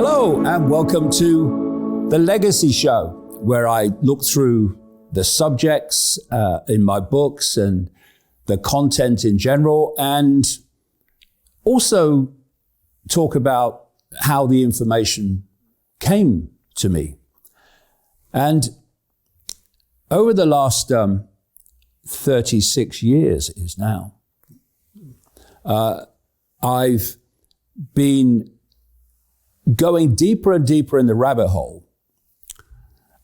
Hello and welcome to The Legacy Show, where I look through the subjects in my books and the content in general, and also talk about how the information came to me. And over the last 36 years it is now, I've been going deeper and deeper in the rabbit hole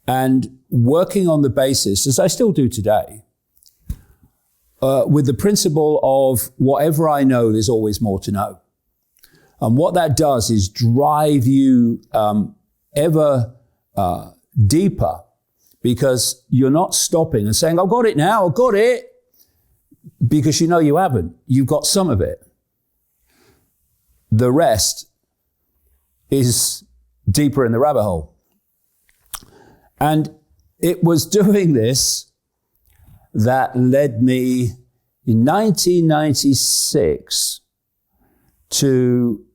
and working on the basis, as I still do today, with the principle of whatever I know, there's always more to know. And what that does is drive you ever deeper, because you're not stopping and saying, I've got it now, I've got it, because you know you haven't. You've got some of it. The rest is deeper in the rabbit hole. And it was doing this that led me in 1996 to,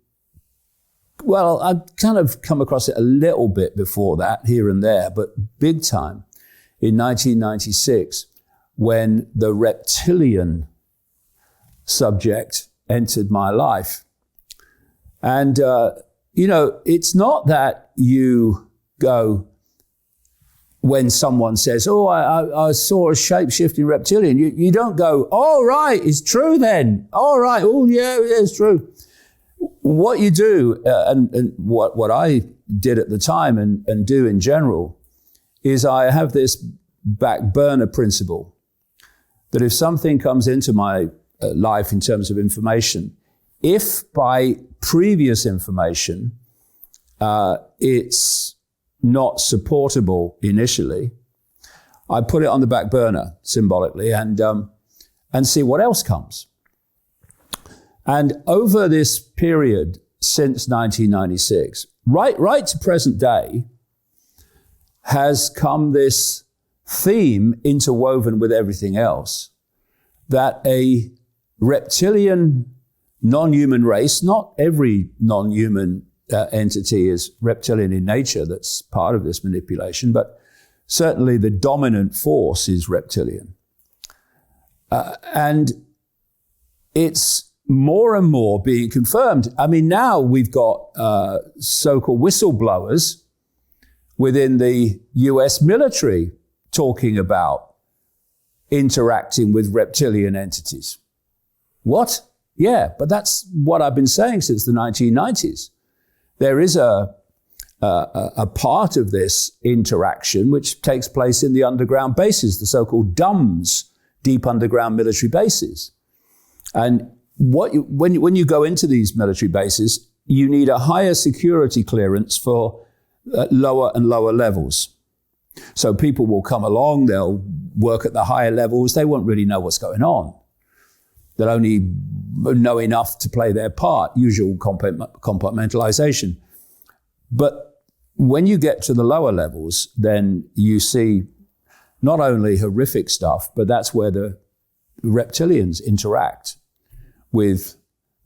well, I'd kind of come across it a little bit before that, here and there, but big time in 1996 when the reptilian subject entered my life. And, you know, it's not that you go, when someone says, oh, I saw a shape-shifting reptilian, you don't go, oh, right, it's true then. All right, oh, yeah, it's true. What you do, and what I did at the time and do in general, is I have this back burner principle that if something comes into my life in terms of information, if by previous information it's not supportable initially, I put it on the back burner symbolically and see what else comes. And over this period since 1996, right to present day, has come this theme interwoven with everything else, that a reptilian non-human race, not every non-human entity is reptilian in nature, that's part of this manipulation, but certainly the dominant force is reptilian. And it's more and more being confirmed. I mean, now we've got so-called whistleblowers within the US military talking about interacting with reptilian entities. What? Yeah, but that's what I've been saying since the 1990s. There is a part of this interaction which takes place in the underground bases, the so-called DUMBs, deep underground military bases. And when you go into these military bases, you need a higher security clearance for lower and lower levels. So people will come along, they'll work at the higher levels, they won't really know what's going on. They'll only know enough to play their part, usual compartmentalization. But when you get to the lower levels, then you see not only horrific stuff, but that's where the reptilians interact with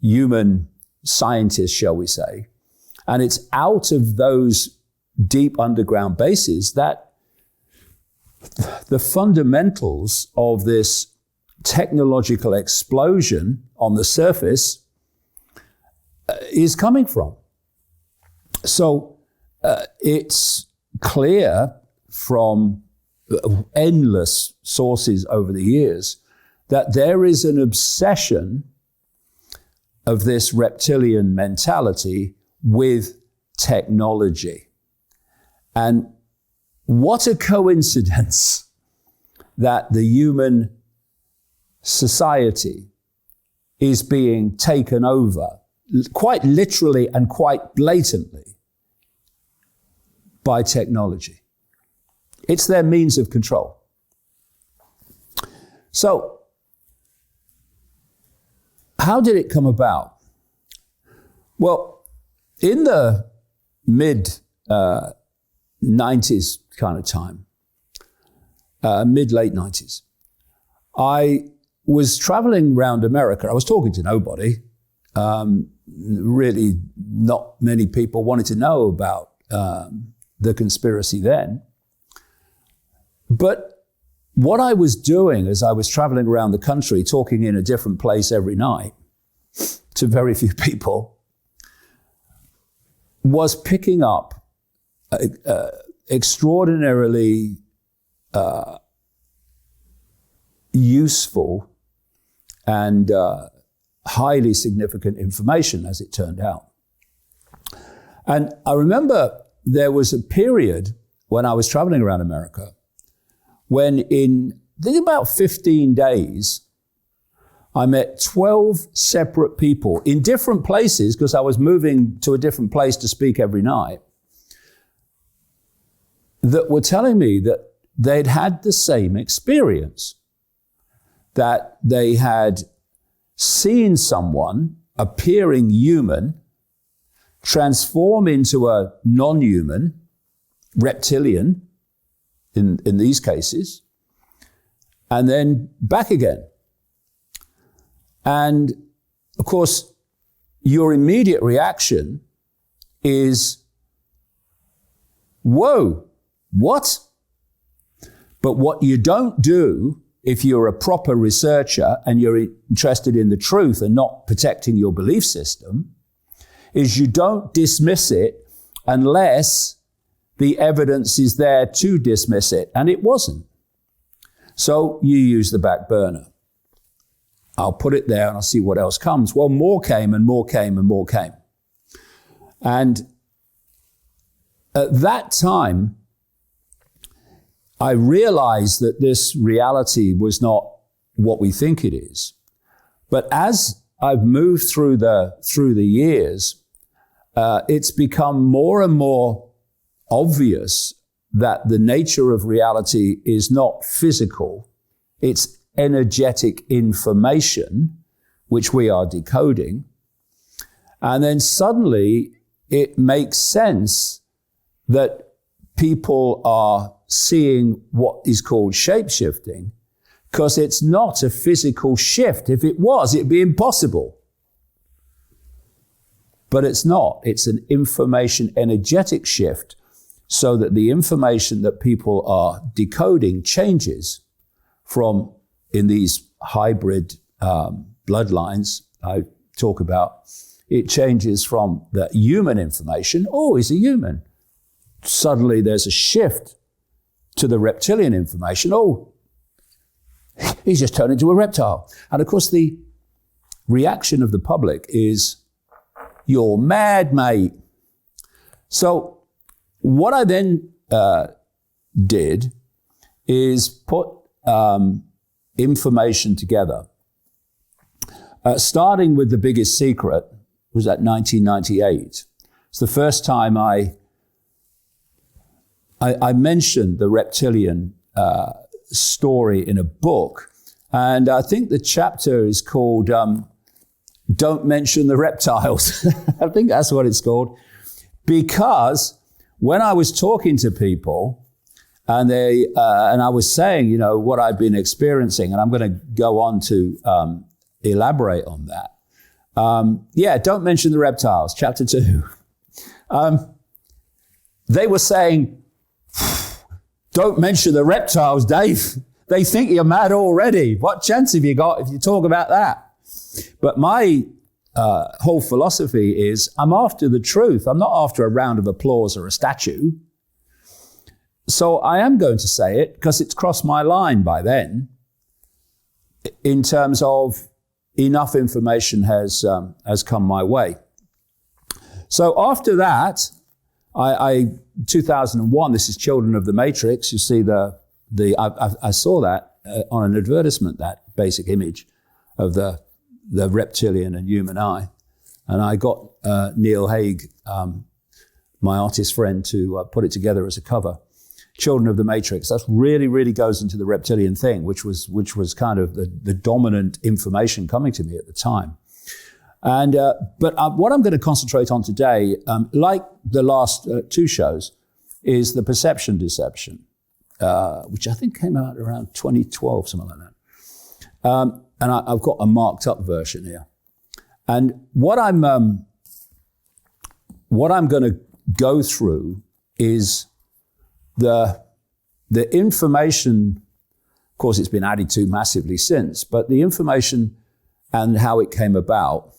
human scientists, shall we say. And it's out of those deep underground bases that the fundamentals of this technological explosion on the surface is coming from. So it's clear from endless sources over the years that there is an obsession of this reptilian mentality with technology. And what a coincidence that the human society is being taken over, quite literally and quite blatantly, by technology. It's their means of control. So, how did it come about? Well, in the mid-90s kind of time, mid-late 90s, I was traveling around America. I was talking to nobody. really not many people wanted to know about the conspiracy then. But what I was doing as I was traveling around the country, talking in a different place every night to very few people, was picking up extraordinarily useful and highly significant information, as it turned out. And I remember there was a period when I was traveling around America when in, I think about 15 days, I met 12 separate people in different places, because I was moving to a different place to speak every night, that were telling me that they'd had the same experience, that they had seen someone appearing human transform into a non-human, reptilian, in these cases, and then back again. And of course, your immediate reaction is, whoa, what? But what you don't do, if you're a proper researcher and you're interested in the truth and not protecting your belief system, is you don't dismiss it unless the evidence is there to dismiss it, and it wasn't. So you use the back burner. I'll put it there and I'll see what else comes. Well, more came and more came and more came. And at that time, I realized that this reality was not what we think it is. But as I've moved through the years, it's become more and more obvious that the nature of reality is not physical. It's energetic information, which we are decoding. And then suddenly it makes sense that people are seeing what is called shape-shifting, because it's not a physical shift. If it was, it'd be impossible. But it's not. It's an information energetic shift, so that the information that people are decoding changes from, in these hybrid bloodlines I talk about, it changes from the human information, oh, he's a human. Suddenly there's a shift to the reptilian information, oh, he's just turned into a reptile. And of course the reaction of the public is, you're mad, mate. So what I then did is put information together, starting with the biggest secret, was at 1998. It's the first time I mentioned the reptilian story in a book, and I think the chapter is called Don't Mention the Reptiles. I think that's what it's called, because when I was talking to people and I was saying, you know, what I've been experiencing, and I'm going to go on to elaborate on that. Don't mention the reptiles, chapter 2. They were saying, don't mention the reptiles, Dave. They think you're mad already. What chance have you got if you talk about that? But my whole philosophy is, I'm after the truth. I'm not after a round of applause or a statue. So I am going to say it because it's crossed my line by then, in terms of enough information has come my way. So after that, I 2001, this is Children of the Matrix. You see I saw that on an advertisement, that basic image of the reptilian and human eye. And I got Neil Haig, my artist friend, to put it together as a cover. Children of the Matrix. That really, really goes into the reptilian thing, which was kind of the dominant information coming to me at the time. And but what I'm going to concentrate on today, like the last two shows, is the perception deception, which I think came out around 2012, something like that. And I've got a marked up version here. And what I'm what I'm going to go through is the information. Of course, it's been added to massively since, but the information and how it came about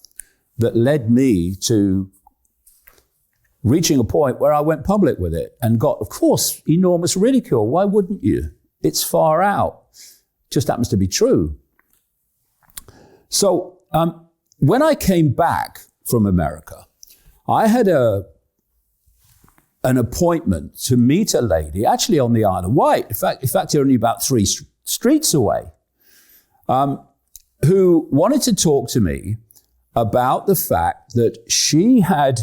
that led me to reaching a point where I went public with it and got, of course, enormous ridicule. Why wouldn't you? It's far out. Just happens to be true. So when I came back from America, I had an appointment to meet a lady, actually on the Isle of Wight, in fact only about 3 streets away, who wanted to talk to me about the fact that she had,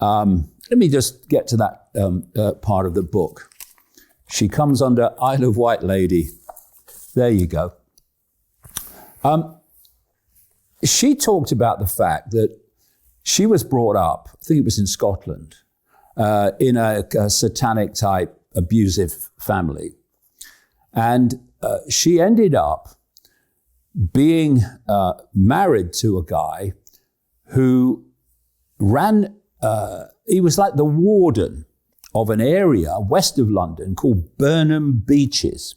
let me just get to that part of the book. She comes under Isle of Wight lady. There you go. She talked about the fact that she was brought up, I think it was in Scotland, in a satanic type abusive family. And she ended up being married to a guy who ran, he was like the warden of an area west of London called Burnham Beeches.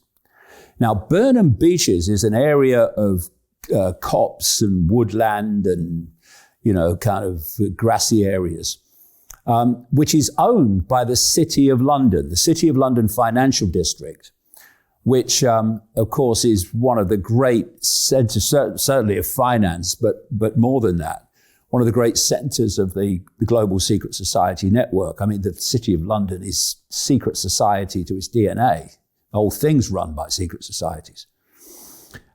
Now, Burnham Beeches is an area of copse and woodland and, kind of grassy areas, which is owned by the City of London, the City of London Financial District, which, of course, is one of the great centers, certainly of finance, but more than that, one of the great centers of the global secret society network. I mean, the City of London is secret society to its DNA. The whole thing's run by secret societies.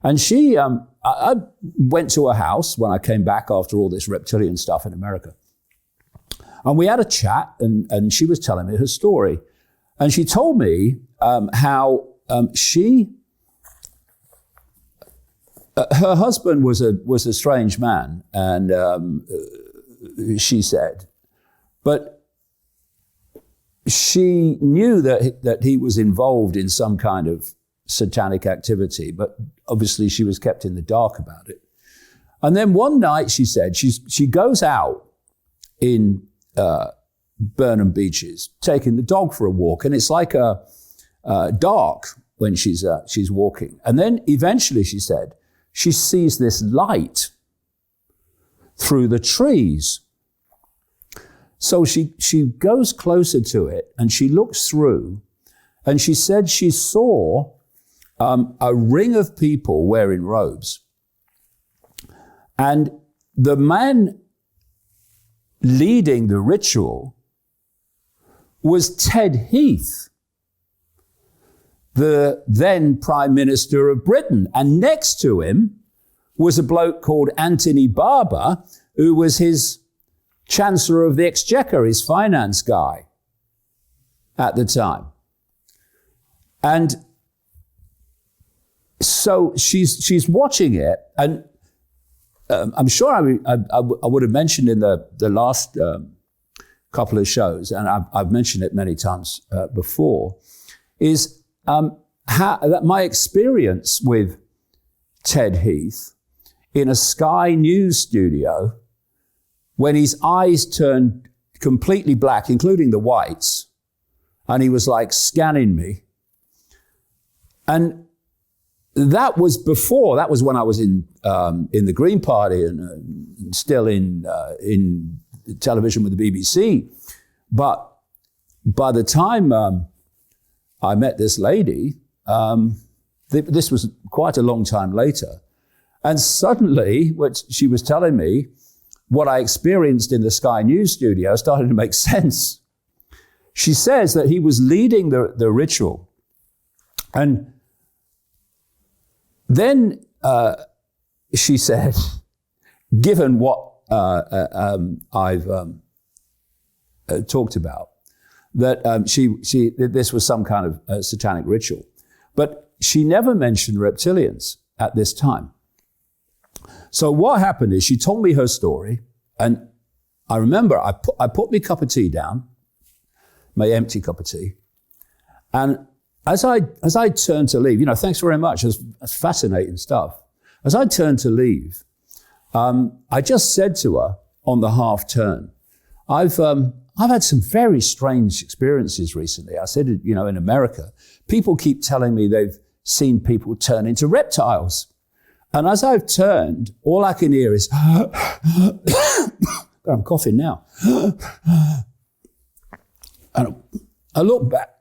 And she, I went to her house when I came back after all this reptilian stuff in America. And we had a chat, and she was telling me her story. And she told me how her husband was a strange man, and she said, but she knew that he was involved in some kind of satanic activity, but obviously she was kept in the dark about it. And then one night, she said, she goes out in Burnham Beeches, taking the dog for a walk, and it's like dark when she's walking. And then eventually, she said, she sees this light through the trees. So she goes closer to it and she looks through, and she said she saw a ring of people wearing robes. And the man leading the ritual was Ted Heath, the then Prime Minister of Britain. And next to him was a bloke called Anthony Barber, who was his Chancellor of the Exchequer, his finance guy at the time. And so she's watching it, and I'm sure I would have mentioned in the last couple of shows, and I've mentioned it many times before, is that my experience with Ted Heath in a Sky News studio when his eyes turned completely black, including the whites, and he was like scanning me. And that was when I was in the Green Party and still in television with the BBC. But by the time I met this lady, this was quite a long time later. And suddenly, what she was telling me, what I experienced in the Sky News studio started to make sense. She says that he was leading the ritual. And then she said, given what I've talked about, that this was some kind of satanic ritual. But she never mentioned reptilians at this time. So what happened is she told me her story, and I remember I put my cup of tea down, my empty cup of tea, and as I turned to leave, thanks very much, that's fascinating stuff. As I turned to leave, I just said to her on the half turn, I've had some very strange experiences recently. I said, in America, people keep telling me they've seen people turn into reptiles. And as I've turned, all I can hear is, I'm coughing now. And I look back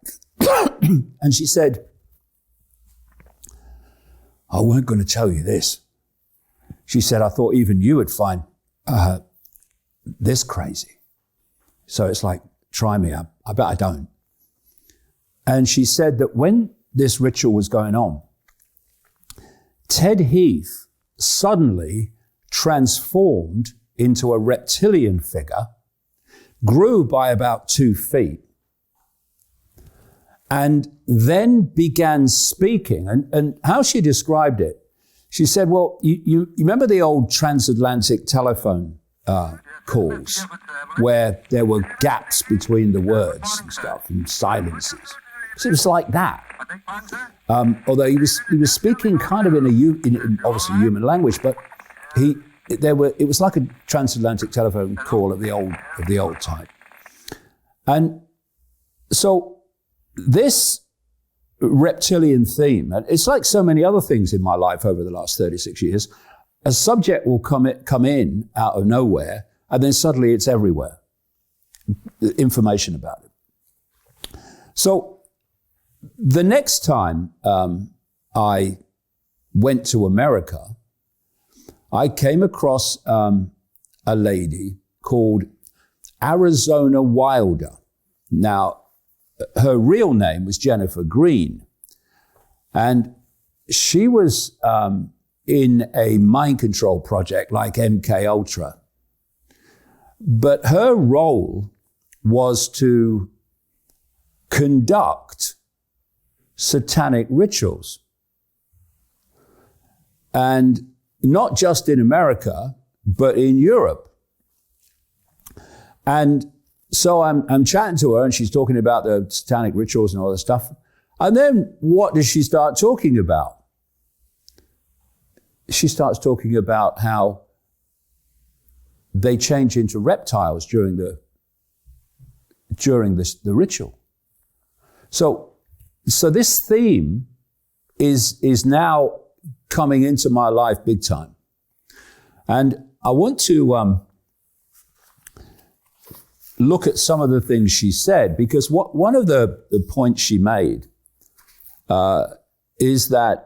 and she said, I weren't going to tell you this. She said, I thought even you would find this crazy. So it's like, try me. I bet I don't. And she said that when this ritual was going on, Ted Heath suddenly transformed into a reptilian figure, grew by about 2 feet, and then began speaking. And how she described it, she said, well, you remember the old transatlantic telephone calls where there were gaps between the words and stuff and silences? So it was like that. Although he was speaking kind of in obviously human language, but it was like a transatlantic telephone call of the old type. And so this reptilian theme, and it's like so many other things in my life over the last 36 years, a subject will come in out of nowhere, and then suddenly it's everywhere. Information about it. So the next time I went to America, I came across a lady called Arizona Wilder. Now, her real name was Jennifer Green, and she was in a mind control project like MK Ultra. But her role was to conduct satanic rituals. And not just in America, but in Europe. And so I'm chatting to her, and she's talking about the satanic rituals and all this stuff. And then what does she start talking about? She starts talking about how they change into reptiles during the ritual. So this theme is now coming into my life big time. And I want to look at some of the things she said, because one of the points she made is that,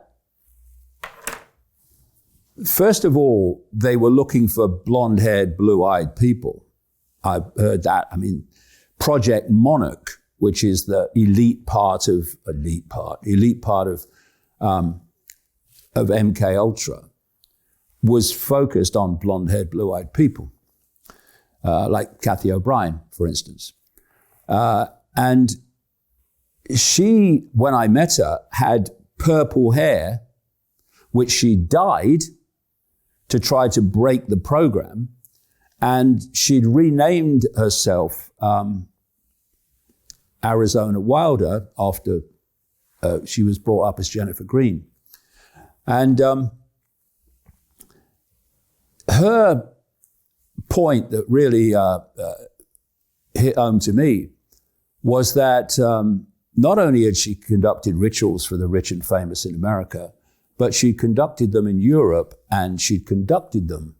first of all, they were looking for blonde-haired, blue-eyed people. I've heard that. I mean, Project Monarch, which is the elite part of MK Ultra, was focused on blonde-haired, blue-eyed people. Like Kathy O'Brien, for instance. And she, when I met her, had purple hair, which she dyed to try to break the program. And she'd renamed herself Arizona Wilder after she was brought up as Jennifer Green. And her point that really hit home to me was that not only had she conducted rituals for the rich and famous in America, but she conducted them in Europe, and she'd conducted them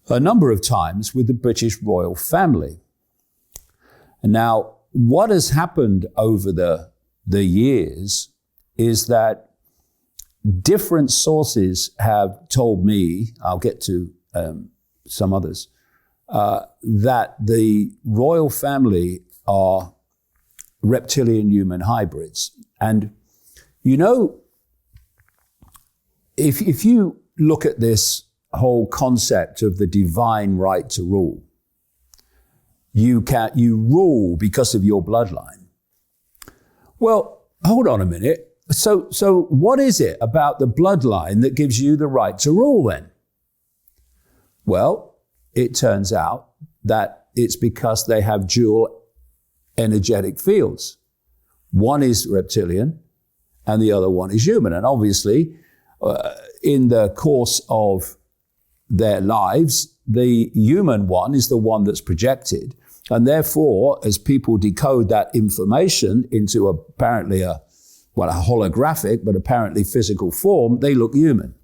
a number of times with the British royal family. And now, what has happened over the years is that different sources have told me, I'll get to some others, that the royal family are reptilian human hybrids. And if you look at this whole concept of the divine right to rule, you rule because of your bloodline. Well, hold on a minute. So what is it about the bloodline that gives you the right to rule then? Well, it turns out that it's because they have dual energetic fields. One is reptilian and the other one is human. And obviously, in the course of their lives, the human one is the one that's projected. And therefore, as people decode that information into apparently a holographic, but apparently physical form, they look human.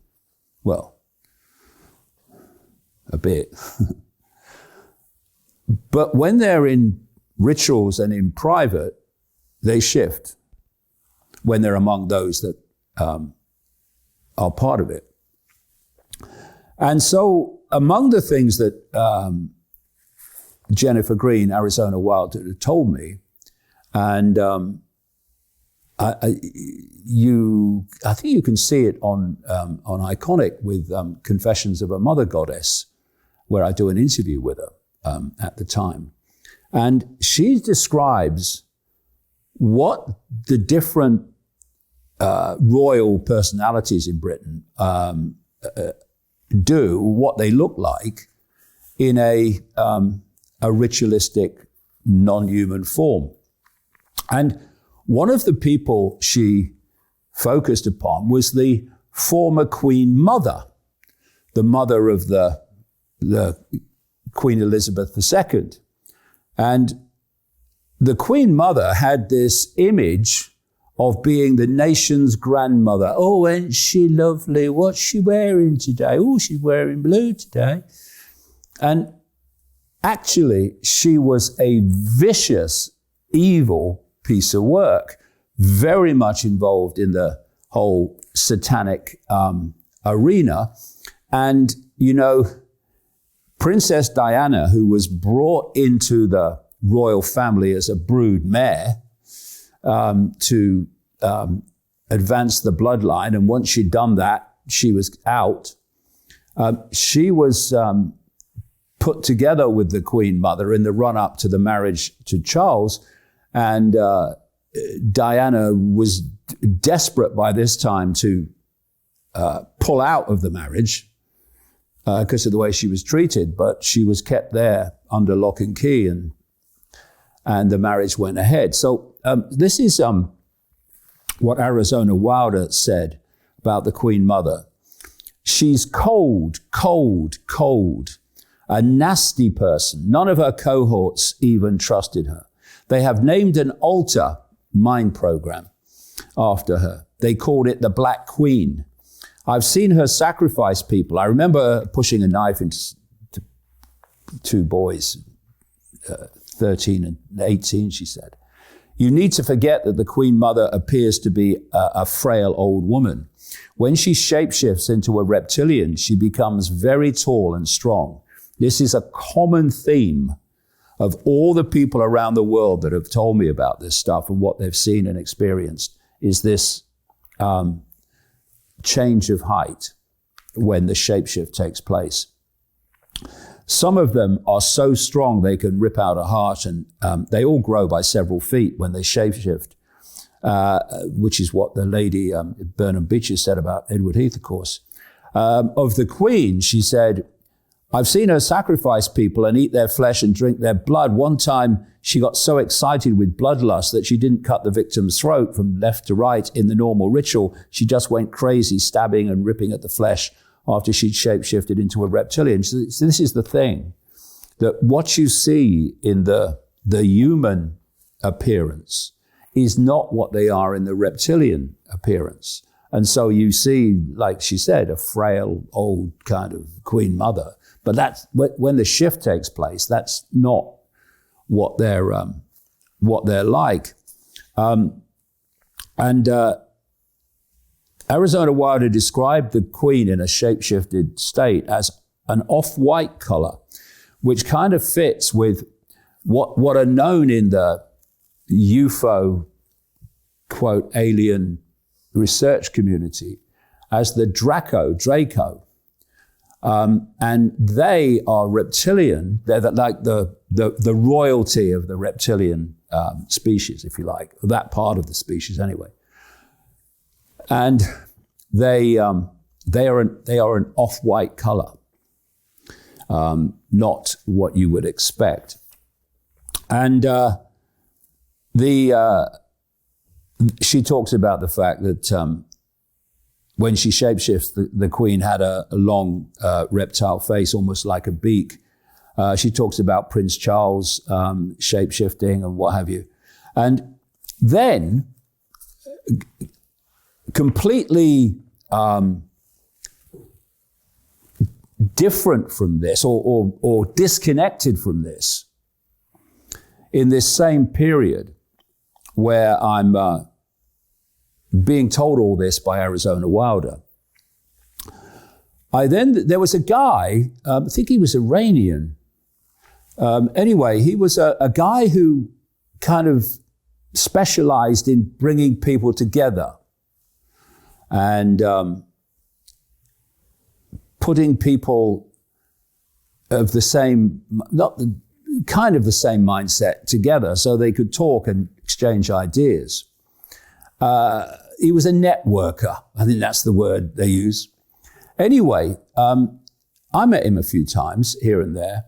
Well, a bit. But when they're in rituals and in private, they shift when they're among those that are part of it. And so among the things that Jennifer Green, Arizona Wilder, told me, and I think you can see it on Iconic with Confessions of a Mother Goddess, where I do an interview with her at the time. And she describes what the different royal personalities in Britain do, what they look like in a ritualistic, non-human form. And one of the people she focused upon was the former Queen Mother, the mother of the Queen Elizabeth II. And the Queen Mother had this image of being the nation's grandmother. Oh, ain't she lovely? What's she wearing today? Oh, she's wearing blue today. And actually, she was a vicious, evil piece of work, very much involved in the whole satanic arena. And, you know, Princess Diana, who was brought into the royal family as a brood mare to advance the bloodline, and once she'd done that, she was out. She was put together with the Queen Mother in the run-up to the marriage to Charles, and Diana was desperate by this time to pull out of the marriage because of the way she was treated, but she was kept there under lock and key, and the marriage went ahead. So this is what Arizona Wilder said about the Queen Mother. She's cold, cold, cold, a nasty person. None of her cohorts even trusted her. They have named an altar mind program after her. They called it the Black Queen. I've seen her sacrifice people. I remember pushing a knife into two boys, 13 and 18, she said. You need to forget that the Queen Mother appears to be a frail old woman. When she shapeshifts into a reptilian, she becomes very tall and strong. This is a common theme of all the people around the world that have told me about this stuff and what they've seen and experienced, is this change of height when the shapeshift takes place. Some of them are so strong they can rip out a heart, and they all grow by several feet when they shapeshift, which is what the lady Burnham Beecher said about Edward Heath, of course. Of the Queen, she said, I've seen her sacrifice people and eat their flesh and drink their blood. One time she got so excited with bloodlust that she didn't cut the victim's throat from left to right in the normal ritual. She just went crazy, stabbing and ripping at the flesh after she'd shapeshifted into a reptilian. So this is the thing, that what you see in the human appearance is not what they are in the reptilian appearance. And so you see, like she said, a frail old kind of Queen Mother. But that's when the shift takes place, that's not what they're like. Arizona Wilder described the Queen in a shapeshifted state as an off-white color, which kind of fits with what are known in the UFO, quote, alien research community as the Draco. And they are reptilian. They're like the royalty of the reptilian species, if you like, that part of the species anyway. And they are an off-white color, not what you would expect. And she talks about the fact that when she shapeshifts, the queen had a long reptile face, almost like a beak. She talks about Prince Charles shapeshifting and what have you. And then, completely different from this, or disconnected from this, in this same period where I'm being told all this by Arizona Wilder. There was a guy, I think he was Iranian. Anyway, he was a guy who kind of specialized in bringing people together and putting people of the same, kind of the same mindset together so they could talk and exchange ideas. He was a networker. I think that's the word they use. Anyway, I met him a few times here and there.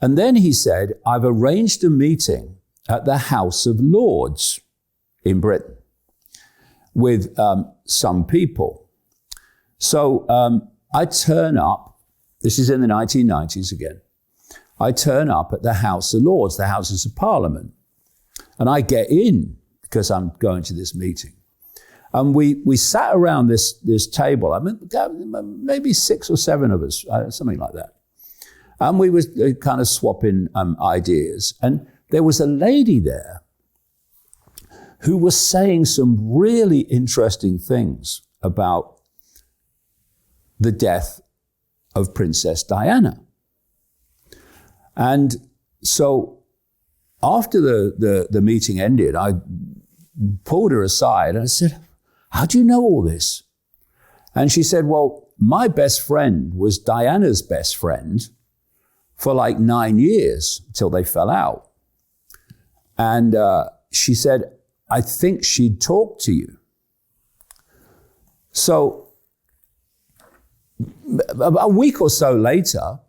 And then he said, I've arranged a meeting at the House of Lords in Britain with some people. So I turn up, this is in the 1990s again, I turn up at the House of Lords, the Houses of Parliament, and I get in because I'm going to this meeting. And we sat around this table, I mean, maybe 6 or 7 of us, something like that. And we were kind of swapping ideas. And there was a lady there who was saying some really interesting things about the death of Princess Diana. And so after the meeting ended, I pulled her aside and I said, how do you know all this? And she said, well, my best friend was Diana's best friend for like 9 years till they fell out. And she said, I think she'd talk to you. So a week or so later,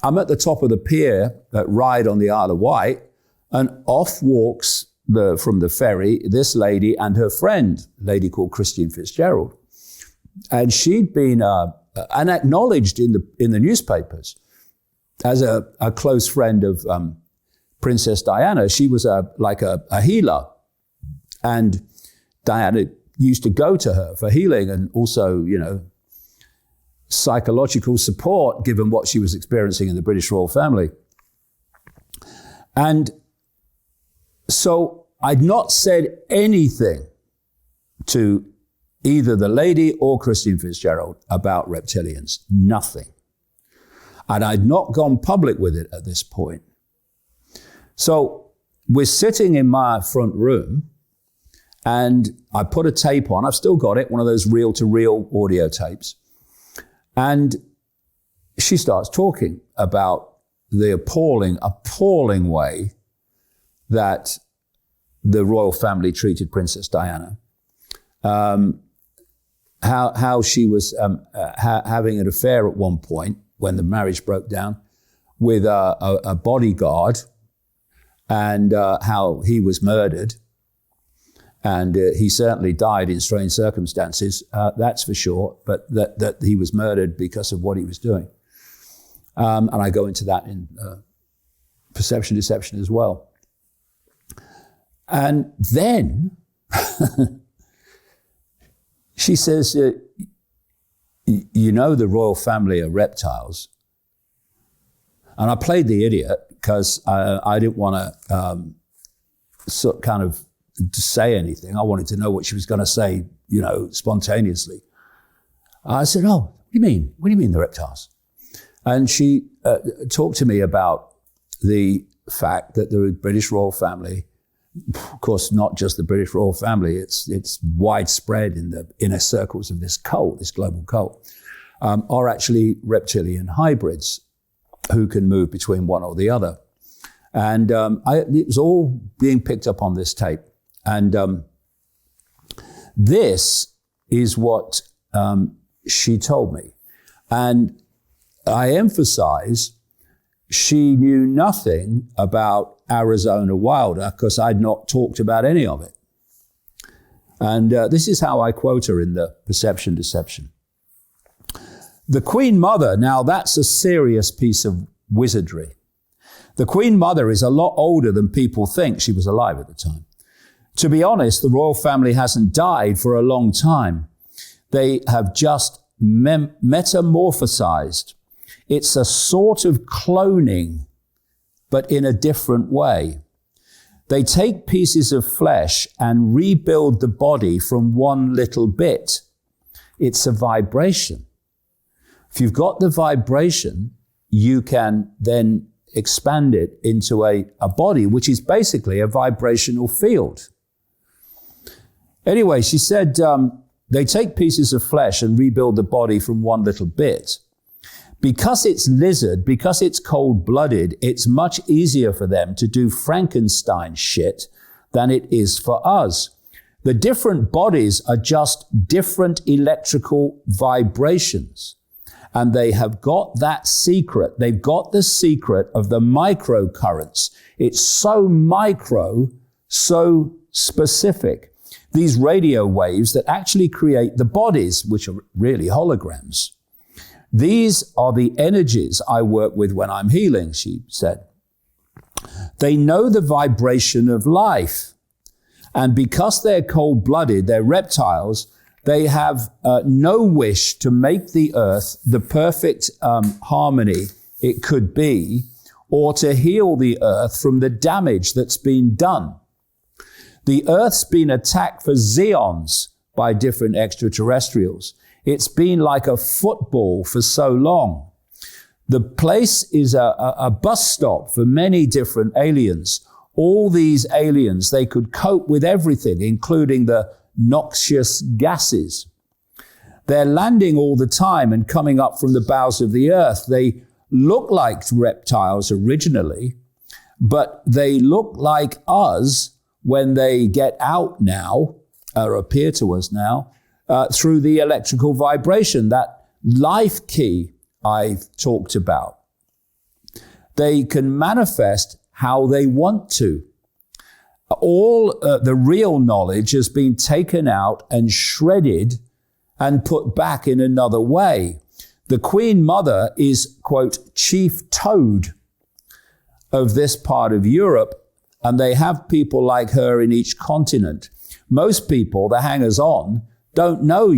I'm at the top of the pier at Ryde on the Isle of Wight, and off walks from the ferry this lady and her friend, a lady called Christine Fitzgerald. And she'd been and acknowledged in the newspapers as a close friend of Princess Diana. She was like a healer, and Diana used to go to her for healing and also, psychological support given what she was experiencing in the British royal family. And so I'd not said anything to either the lady or Christine Fitzgerald about reptilians, nothing. And I'd not gone public with it at this point. So we're sitting in my front room and I put a tape on. I've still got it, one of those reel-to-reel audio tapes. And she starts talking about the appalling way that the royal family treated Princess Diana. How she was having an affair at one point when the marriage broke down with a bodyguard, and how he was murdered. And he certainly died in strange circumstances, that's for sure, but that he was murdered because of what he was doing. And I go into that in Perception Deception as well. And then she says, the royal family are reptiles. And I played the idiot because I didn't want to to say anything. I wanted to know what she was going to say, spontaneously. I said, oh, what do you mean? What do you mean the reptiles? And she talked to me about the fact that the British royal family, of course, not just the British royal family, it's widespread in the inner circles of this cult, this global cult, are actually reptilian hybrids who can move between one or the other. And it was all being picked up on this tape. And this is what she told me. And I emphasize she knew nothing about Arizona Wilder because I'd not talked about any of it. And this is how I quote her in the Perception Deception. The Queen Mother, now that's a serious piece of wizardry. The Queen Mother is a lot older than people think. She was alive at the time. To be honest, the royal family hasn't died for a long time. They have just metamorphosized. It's a sort of cloning, but in a different way. They take pieces of flesh and rebuild the body from one little bit. It's a vibration. If you've got the vibration, you can then expand it into a body, which is basically a vibrational field. Anyway, she said they take pieces of flesh and rebuild the body from one little bit. Because it's lizard, because it's cold-blooded, it's much easier for them to do Frankenstein shit than it is for us. The different bodies are just different electrical vibrations. And they have got that secret. They've got the secret of the microcurrents. It's so micro, so specific. These radio waves that actually create the bodies, which are really holograms. These are the energies I work with when I'm healing, she said. They know the vibration of life. And because they're cold-blooded, they're reptiles, they have no wish to make the earth the perfect harmony it could be, or to heal the earth from the damage that's been done. The earth's been attacked for Xeons by different extraterrestrials. It's been like a football for so long. The place is a bus stop for many different aliens. All these aliens, they could cope with everything, including the noxious gases. They're landing all the time and coming up from the bowels of the earth. They look like reptiles originally, but they look like us when they get out now, or appear to us now, through the electrical vibration, that life key I've talked about. They can manifest how they want to. All the real knowledge has been taken out and shredded and put back in another way. The Queen Mother is, quote, chief toad of this part of Europe, and they have people like her in each continent. Most people, the hangers-on, don't know,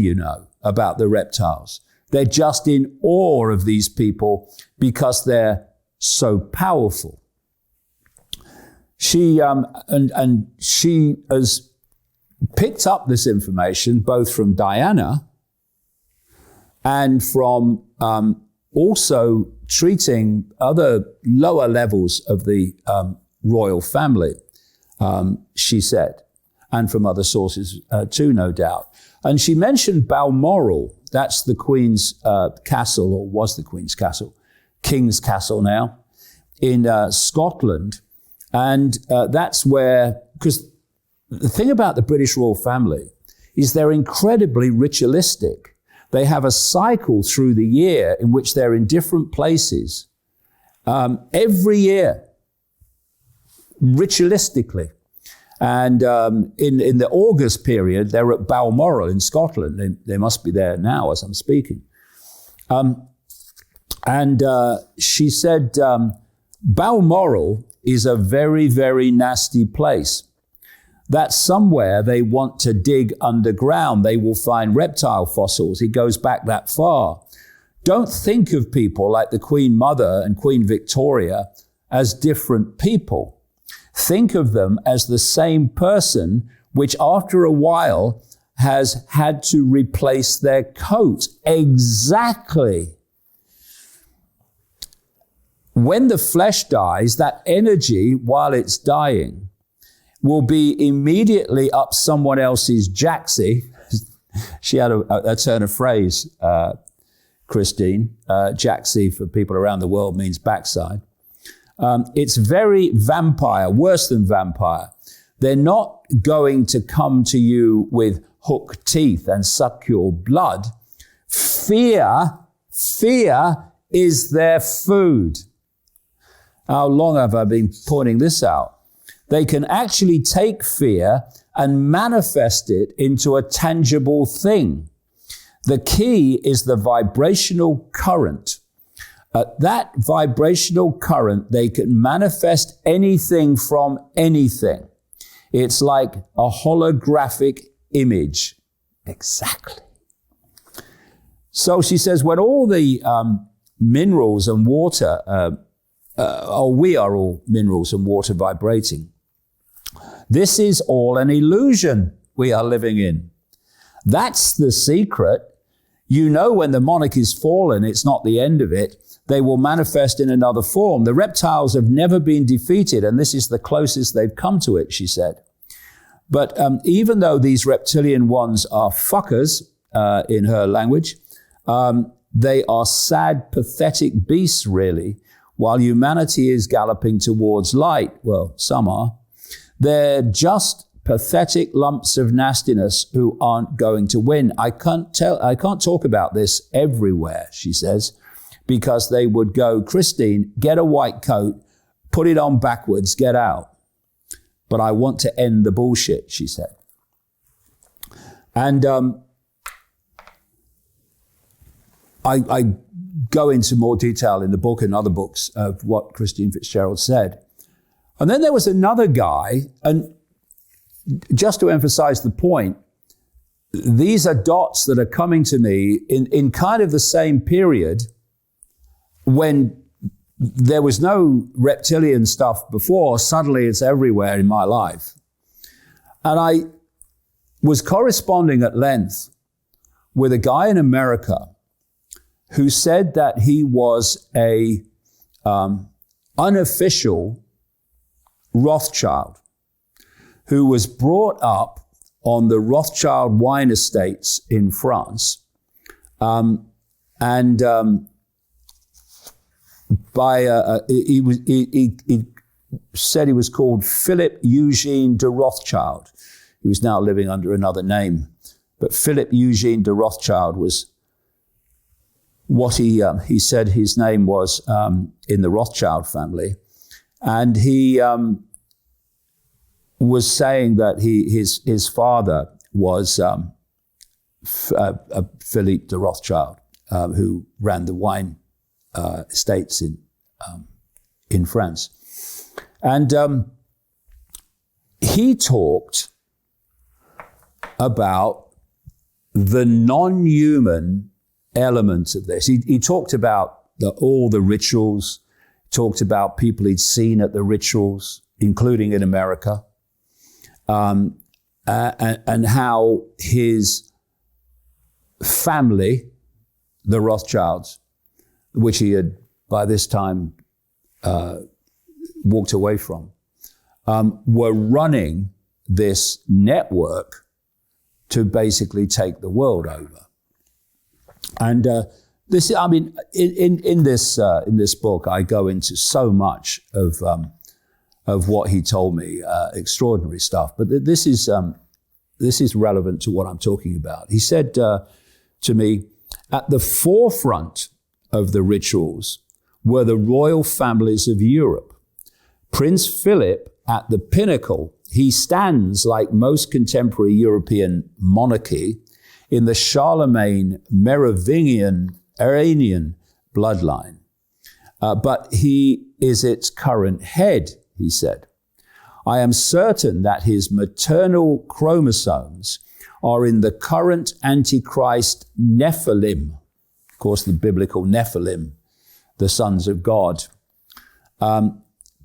about the reptiles. They're just in awe of these people because they're so powerful. She she has picked up this information both from Diana and from also treating other lower levels of the royal family, she said, and from other sources too, no doubt. And she mentioned Balmoral. That's the Queen's castle, or was the Queen's castle, King's Castle now, in Scotland. And that's where, because the thing about the British royal family is they're incredibly ritualistic. They have a cycle through the year in which they're in different places every year, ritualistically. And in the August period, they're at Balmoral in Scotland. They must be there now as I'm speaking. She said, Balmoral is a very, very nasty place. That's somewhere they want to dig underground. They will find reptile fossils. It goes back that far. Don't think of people like the Queen Mother and Queen Victoria as different people. Think of them as the same person, which after a while has had to replace their coat. Exactly. When the flesh dies, that energy, while it's dying, will be immediately up someone else's jacksie. She had a turn of phrase, Christine. Jacksie for people around the world means backside. It's very vampire, worse than vampire. They're not going to come to you with hook teeth and suck your blood. Fear is their food. How long have I been pointing this out? They can actually take fear and manifest it into a tangible thing. The key is the vibrational current. At that vibrational current, they can manifest anything from anything. It's like a holographic image. Exactly. So she says, when all the minerals and water, we are all minerals and water vibrating, this is all an illusion we are living in. That's the secret. You know, when the monarch is fallen, it's not the end of it. They will manifest in another form. The reptiles have never been defeated, and this is the closest they've come to it, she said. But even though these reptilian ones are fuckers, in her language, they are sad, pathetic beasts, really, while humanity is galloping towards light. Well, some are. They're just pathetic lumps of nastiness who aren't going to win. I can't talk about this everywhere, she says, because they would go, Christine, get a white coat, put it on backwards, get out. But I want to end the bullshit, she said. And I go into more detail in the book and other books of what Christine Fitzgerald said. And then there was another guy, and just to emphasize the point, these are dots that are coming to me in kind of the same period when there was no reptilian stuff before. Suddenly it's everywhere in my life. And I was corresponding at length with a guy in America who said that he was a unofficial Rothschild who was brought up on the Rothschild wine estates in France, he said he was called Philip Eugene de Rothschild. He was now living under another name, but Philip Eugene de Rothschild was what he said his name was in the Rothschild family, and he was saying that his father was Philippe de Rothschild, who ran the wine estates in France. And he talked about the non-human element of this. He talked about all the rituals, talked about people he'd seen at the rituals, including in America, and how his family, the Rothschilds, which he had by this time walked away from, were running this network to basically take the world over. And this, I mean, in this book, I go into so much of what he told me, extraordinary stuff. But this is relevant to what I'm talking about. He said to me, at the forefront of the rituals were the royal families of Europe. Prince Philip at the pinnacle, he stands like most contemporary European monarchy in the Charlemagne Merovingian Iranian bloodline. But he is its current head, he said. I am certain that his maternal chromosomes are in the current Antichrist Nephilim, of course, the biblical Nephilim, the sons of God.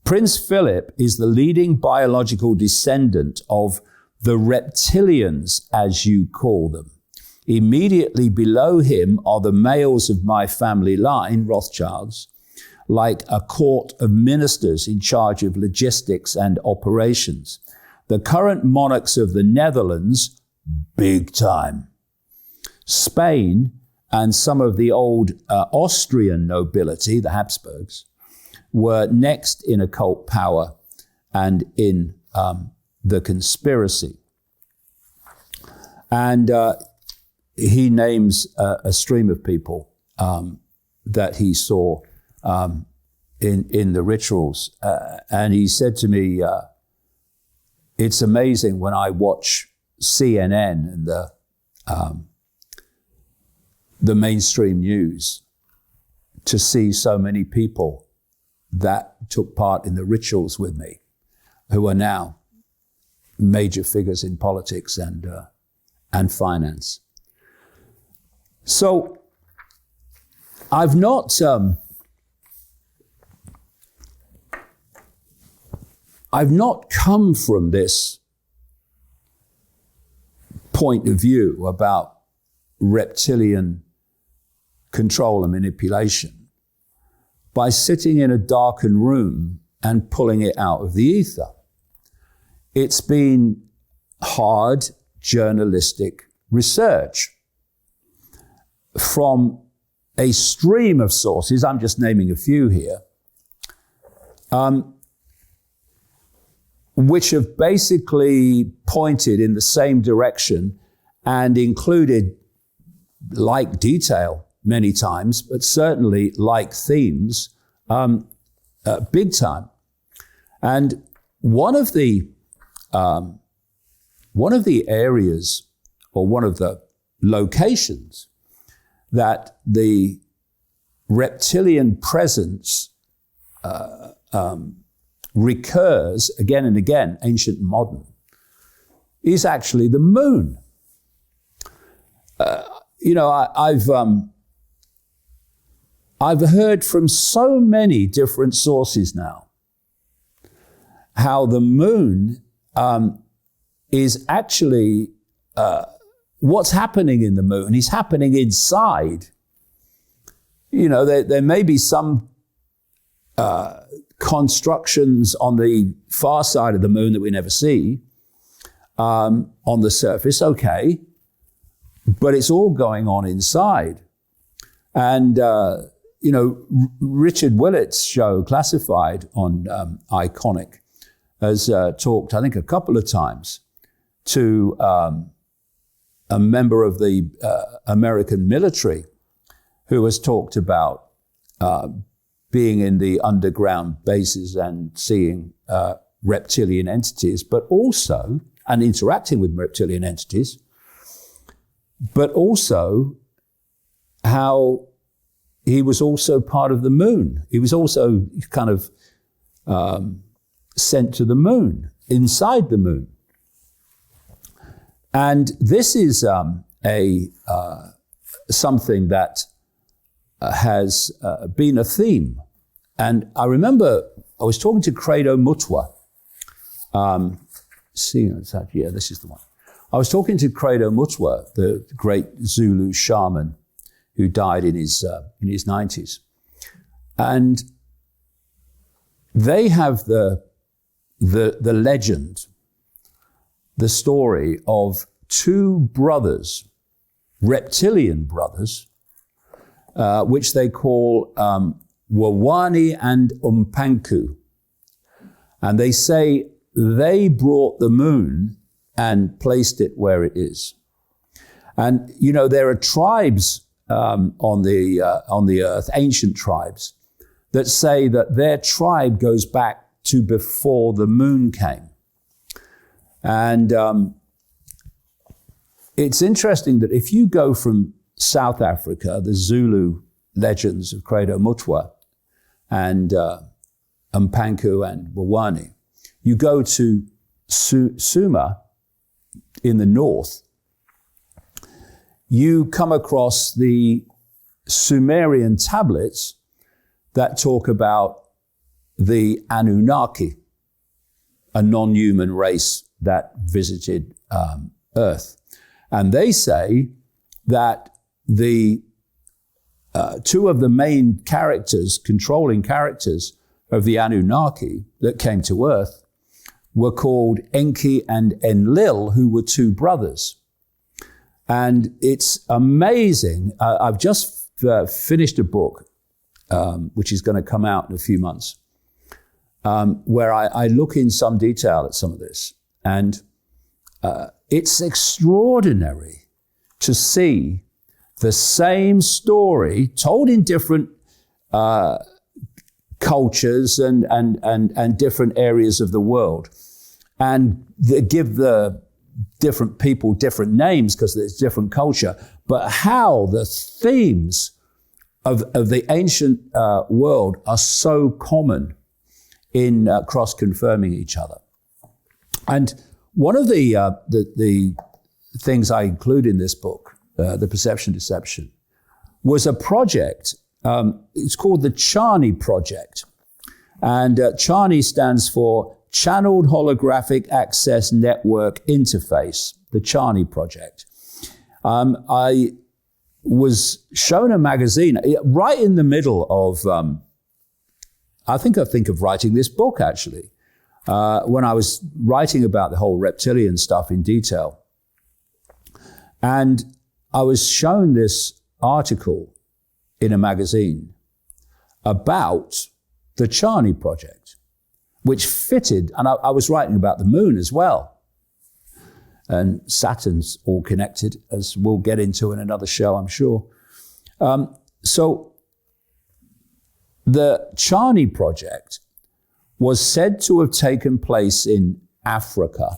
Prince Philip is the leading biological descendant of the reptilians, as you call them. Immediately below him are the males of my family line, Rothschilds, like a court of ministers in charge of logistics and operations. The current monarchs of the Netherlands, big time. Spain and some of the old Austrian nobility, the Habsburgs, were next in occult power and in the conspiracy. And he names a stream of people that he saw in the rituals. And he said to me, it's amazing when I watch CNN and the mainstream news to see so many people that took part in the rituals with me, who are now major figures in politics and finance. So I've not come from this point of view about reptilian control and manipulation by sitting in a darkened room and pulling it out of the ether. It's been hard journalistic research from a stream of sources. I'm just naming a few here, which have basically pointed in the same direction and included like detail many times, but certainly like themes, big time. And one of the areas, or one of the locations that the reptilian presence recurs again and again, ancient and modern, is actually the moon. I've heard from so many different sources now how the moon is actually, what's happening in the moon is happening inside. There may be some constructions on the far side of the moon that we never see on the surface, okay, but it's all going on inside. And, Richard Willett's show, Classified, on Iconic, has talked, I think, a couple of times to a member of the American military who has talked about being in the underground bases and seeing reptilian entities, but also, and interacting with reptilian entities, but also how he was also part of the moon. He was also kind of sent to the moon, inside the moon. And this is something that has been a theme. And I remember I was talking to Credo Mutwa. This is the one. I was talking to Credo Mutwa, the great Zulu shaman who died in his 90s. And they have the legend, the story of two brothers, reptilian brothers, which they call Wawani and Umpanku. And they say they brought the moon and placed it where it is. And, there are tribes on the earth, ancient tribes, that say that their tribe goes back to before the moon came. And it's interesting that if you go from South Africa, the Zulu legends of Credo Mutwa and Mpanku and Wawani, you go to Suma in the north, you come across the Sumerian tablets that talk about the Anunnaki, a non-human race that visited Earth. And they say that the two of the main characters, controlling characters of the Anunnaki that came to Earth were called Enki and Enlil, who were two brothers. And it's amazing. I've just finished a book, which is going to come out in a few months, where I look in some detail at some of this. And it's extraordinary to see the same story told in different cultures and different areas of the world. and give the different people different names because it's different culture, but how the themes of the ancient world are so common in cross-confirming each other. And one of the things I include in this book, The Perception Deception, was a project. It's called the Charney Project. And Charney stands for Channeled Holographic Access Network Interface, the Charney Project. I was shown a magazine right in the middle of, I think of writing this book, actually, when I was writing about the whole reptilian stuff in detail. And I was shown this article in a magazine about the Charney Project, which fitted, and I was writing about the moon as well. And Saturn's all connected, as we'll get into in another show, I'm sure. So the Charney Project was said to have taken place in Africa,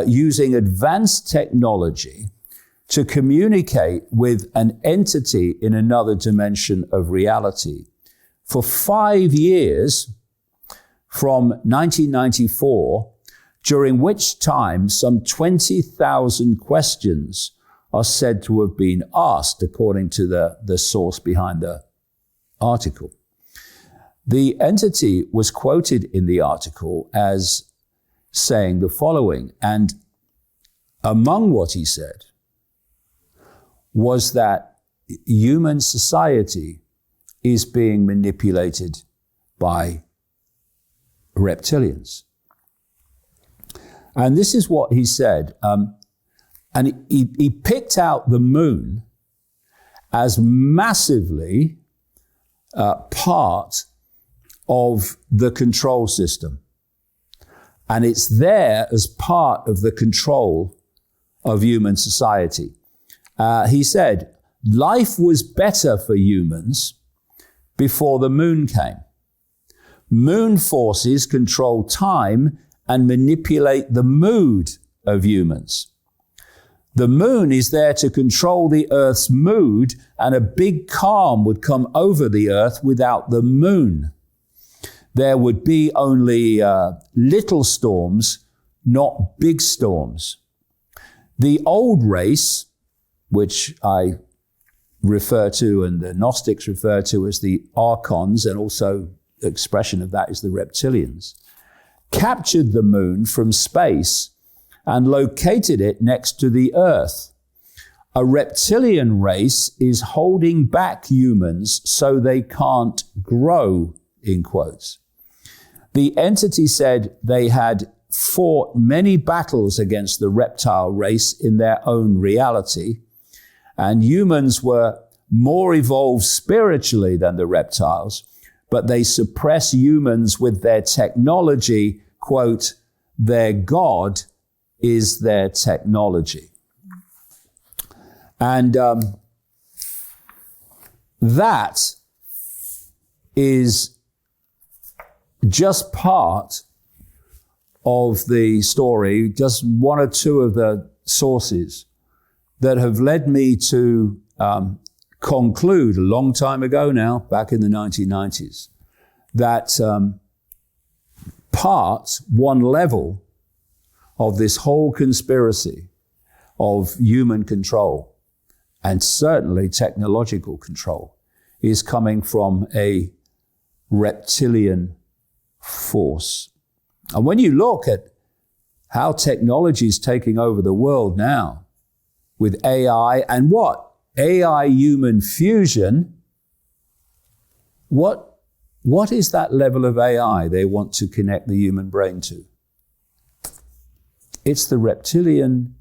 using advanced technology to communicate with an entity in another dimension of reality. For 5 years, from 1994, during which time some 20,000 questions are said to have been asked, according to the source behind the article. The entity was quoted in the article as saying the following, and among what he said was that human society is being manipulated by reptilians. And this is what he said. And he picked out the moon as massively part of the control system. And it's there as part of the control of human society. He said, life was better for humans before the moon came. Moon forces control time and manipulate the mood of humans. The moon is there to control the Earth's mood, and a big calm would come over the Earth without the moon. There would be only little storms, not big storms. The old race, which I refer to and the Gnostics refer to as the Archons, and also the expression of that is the reptilians, captured the moon from space and located it next to the Earth. A reptilian race is holding back humans so they can't grow, in quotes. The entity said they had fought many battles against the reptile race in their own reality, and humans were more evolved spiritually than the reptiles, but they suppress humans with their technology. Quote, their God is their technology. And that is just part of the story, just one or two of the sources that have led me to conclude a long time ago now, back in the 1990s, that one level of this whole conspiracy of human control, and certainly technological control, is coming from a reptilian force. And when you look at how technology is taking over the world now, with AI and what? AI-human fusion, what is that level of AI they want to connect the human brain to? It's the reptilian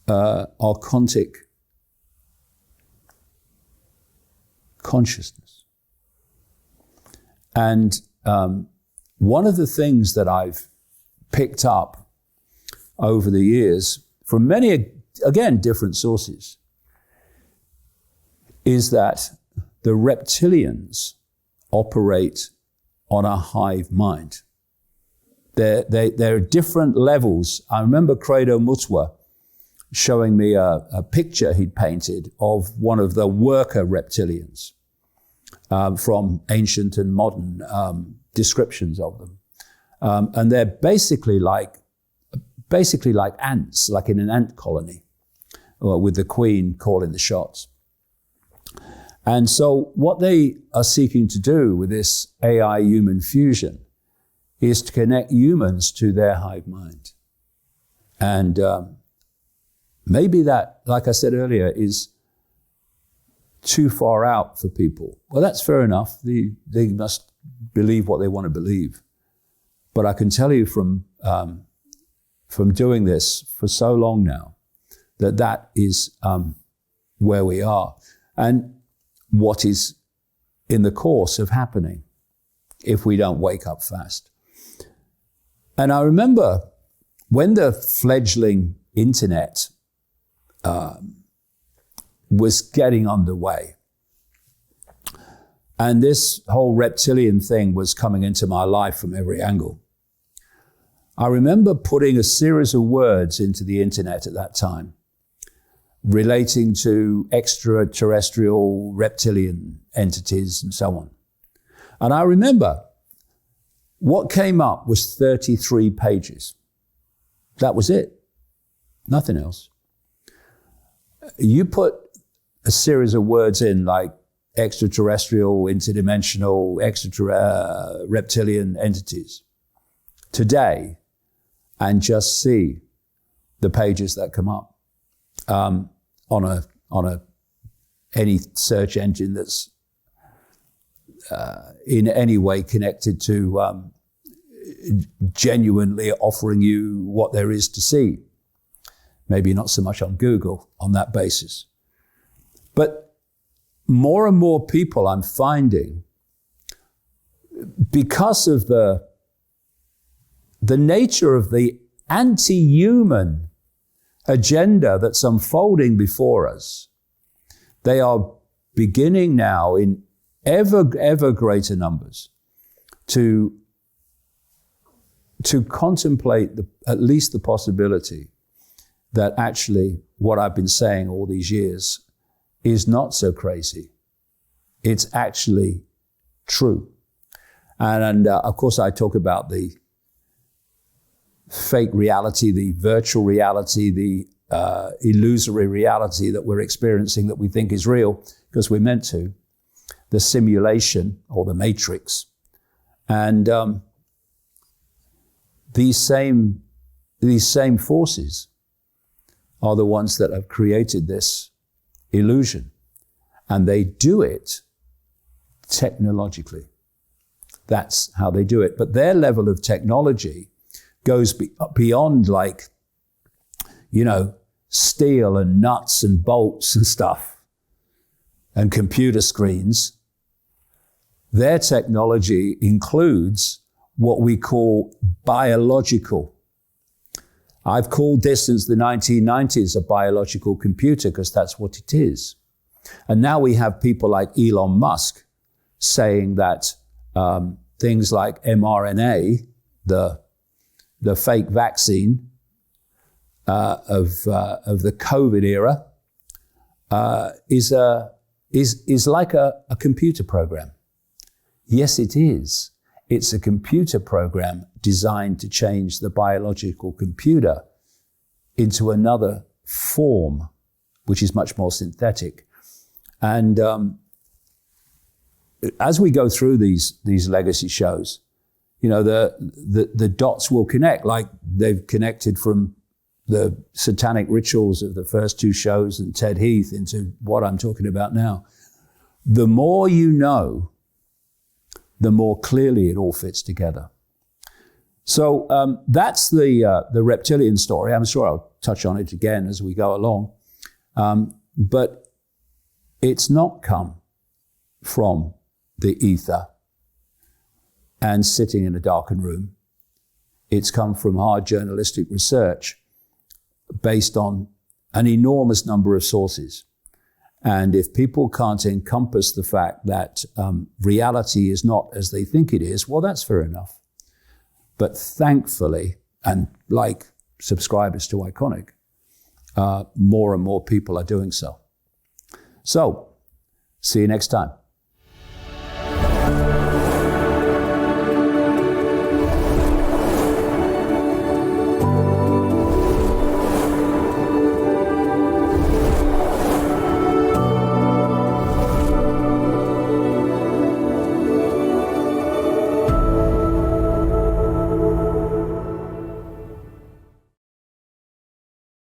archontic consciousness. And one of the things that I've picked up over the years from many, again, different sources, is that the reptilians operate on a hive mind. There are different levels. I remember Credo Mutwa showing me a picture he'd painted of one of the worker reptilians from ancient and modern descriptions of them. And they're basically like ants, like in an ant colony, with the queen calling the shots. And so what they are seeking to do with this AI-human fusion is to connect humans to their hive mind. And maybe that, like I said earlier, is too far out for people. Well, that's fair enough. They must believe what they want to believe. But I can tell you from doing this for so long now, that is where we are. And what is in the course of happening if we don't wake up fast. And I remember when the fledgling internet was getting underway, and this whole reptilian thing was coming into my life from every angle, I remember putting a series of words into the internet at that time relating to extraterrestrial reptilian entities and so on. And I remember what came up was 33 pages. That was it. Nothing else. You put a series of words in like extraterrestrial, interdimensional, reptilian entities today and just see the pages that come up on any search engine that's in any way connected to genuinely offering you what there is to see. Maybe not so much on Google on that basis. But more and more people I'm finding, because of the nature of the anti-human agenda that's unfolding before us, they are beginning now in ever greater numbers to contemplate at least the possibility that actually what I've been saying all these years is not so crazy. It's actually true. And of course I talk about the fake reality, the virtual reality, the illusory reality that we're experiencing that we think is real because we're meant to, the simulation or the matrix. And these same forces are the ones that have created this illusion. And they do it technologically. That's how they do it. But their level of technology goes beyond like, steel and nuts and bolts and stuff and computer screens. Their technology includes what we call biological. I've called this since the 1990s a biological computer because that's what it is. And now we have people like Elon Musk saying that things like mRNA, the fake vaccine of the COVID era, is like a computer program. Yes, it is. It's a computer program designed to change the biological computer into another form, which is much more synthetic. And as we go through these legacy shows, the dots will connect, like they've connected from the satanic rituals of the first two shows and Ted Heath into what I'm talking about now. The more you know, the more clearly it all fits together. So that's the reptilian story. I'm sure I'll touch on it again as we go along. But it's not come from the ether and sitting in a darkened room. It's come from hard journalistic research based on an enormous number of sources. And if people can't encompass the fact that reality is not as they think it is, well, that's fair enough. But thankfully, and like subscribers to Ickonic, more and more people are doing so. So, see you next time.